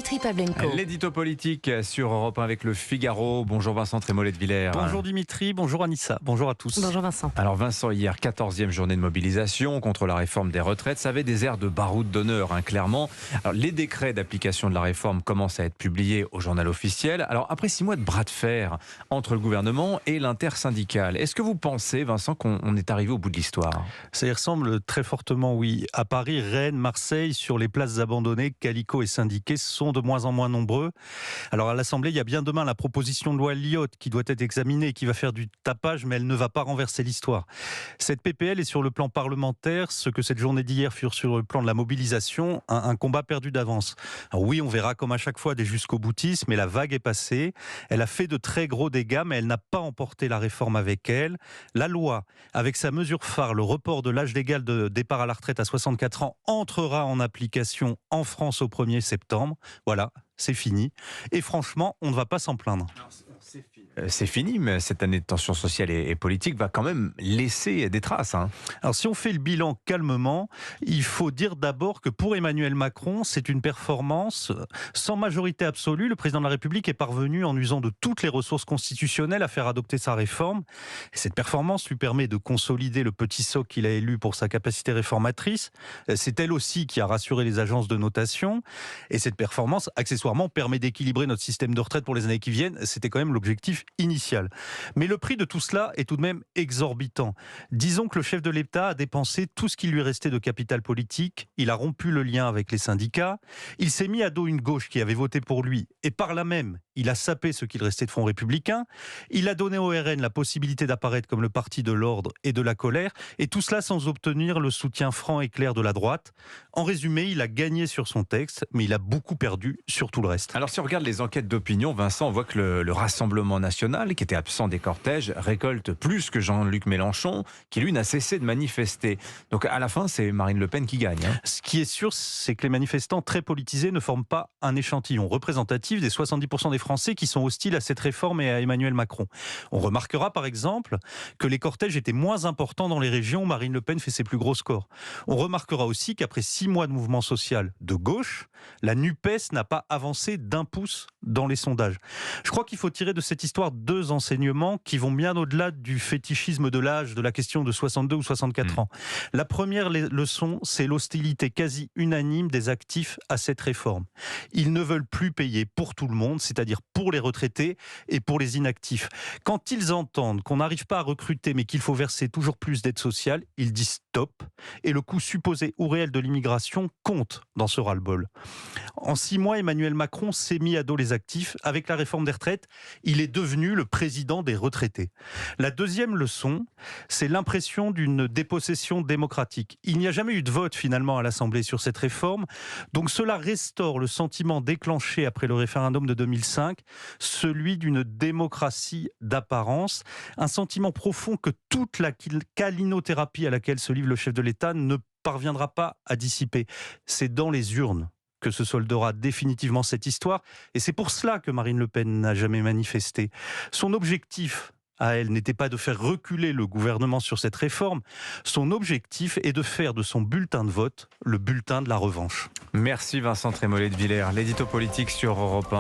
Dimitri Pavlenko. L'édito politique sur Europe 1 avec le Figaro. Bonjour Vincent Trémollet de Villers. Bonjour Dimitri, bonjour Anissa, bonjour à tous. Bonjour Vincent. Alors Vincent, hier 14e journée de mobilisation contre la réforme des retraites. Ça avait des airs de baroud d'honneur, clairement. Alors, les décrets d'application de la réforme commencent à être publiés au journal officiel. Alors après 6 mois de bras de fer entre le gouvernement et l'intersyndicale, est-ce que vous pensez, Vincent, qu'on est arrivé au bout de l'histoire ? Ça y ressemble très fortement, oui. À Paris, Rennes, Marseille, sur les places abandonnées, calicots et syndiqués sont de moins en moins nombreux. Alors à l'Assemblée, il y a bien demain la proposition de loi Lyotte qui doit être examinée et qui va faire du tapage, mais elle ne va pas renverser l'histoire. Cette PPL est sur le plan parlementaire ce que cette journée d'hier fut sur le plan de la mobilisation, un combat perdu d'avance. Alors oui, on verra comme à chaque fois des jusqu'au-boutistes, mais la vague est passée. Elle a fait de très gros dégâts, mais elle n'a pas emporté la réforme avec elle. La loi, avec sa mesure phare, le report de l'âge légal de départ à la retraite à 64 ans, entrera en application en France au 1er septembre. Voilà, c'est fini. Et franchement, on ne va pas s'en plaindre. C'est fini, mais cette année de tension sociale et politique va quand même laisser des traces. Alors si on fait le bilan calmement, il faut dire d'abord que pour Emmanuel Macron, c'est une performance sans majorité absolue. Le président de la République est parvenu, en usant de toutes les ressources constitutionnelles, à faire adopter sa réforme. Et cette performance lui permet de consolider le petit socle qu'il a élu pour sa capacité réformatrice. C'est elle aussi qui a rassuré les agences de notation. Et cette performance, accessoirement, permet d'équilibrer notre système de retraite pour les années qui viennent. C'était quand même l'objectif initial. Mais le prix de tout cela est tout de même exorbitant. Disons que le chef de l'État a dépensé tout ce qui lui restait de capital politique, il a rompu le lien avec les syndicats, il s'est mis à dos une gauche qui avait voté pour lui, et par là même, il a sapé ce qu'il restait de Front républicain, il a donné au RN la possibilité d'apparaître comme le parti de l'ordre et de la colère, et tout cela sans obtenir le soutien franc et clair de la droite. En résumé, il a gagné sur son texte, mais il a beaucoup perdu sur tout le reste. Alors si on regarde les enquêtes d'opinion, Vincent, on voit que le Rassemblement national, qui était absent des cortèges, récolte plus que Jean-Luc Mélenchon, qui lui n'a cessé de manifester. Donc à la fin, c'est Marine Le Pen qui gagne. Ce qui est sûr, c'est que les manifestants très politisés ne forment pas un échantillon représentatif des 70% des Français qui sont hostiles à cette réforme et à Emmanuel Macron. On remarquera par exemple que les cortèges étaient moins importants dans les régions où Marine Le Pen fait ses plus gros scores. On remarquera aussi qu'après 6 mois de mouvement social de gauche, la NUPES n'a pas avancé d'1 pouce dans les sondages. Je crois qu'il faut tirer de cette histoire 2 enseignements qui vont bien au-delà du fétichisme de l'âge, de la question de 62 ou 64 ans. La première leçon, c'est l'hostilité quasi unanime des actifs à cette réforme. Ils ne veulent plus payer pour tout le monde, c'est-à-dire pour les retraités et pour les inactifs. Quand ils entendent qu'on n'arrive pas à recruter mais qu'il faut verser toujours plus d'aide sociale, ils disent stop. Et le coût supposé ou réel de l'immigration compte dans ce ras-le-bol. En 6 mois, Emmanuel Macron s'est mis à dos les actifs. Avec la réforme des retraites, il est devenu le président des retraités. La deuxième leçon, c'est l'impression d'une dépossession démocratique. Il n'y a jamais eu de vote finalement à l'Assemblée sur cette réforme, donc cela restaure le sentiment déclenché après le référendum de 2005, celui d'une démocratie d'apparence, un sentiment profond que toute la câlinothérapie à laquelle se livre le chef de l'État ne parviendra pas à dissiper. C'est dans les urnes que se soldera définitivement cette histoire. Et c'est pour cela que Marine Le Pen n'a jamais manifesté. Son objectif à elle n'était pas de faire reculer le gouvernement sur cette réforme. Son objectif est de faire de son bulletin de vote le bulletin de la revanche. Merci Vincent Trémollet de Villers. L'édito politique sur Europe 1.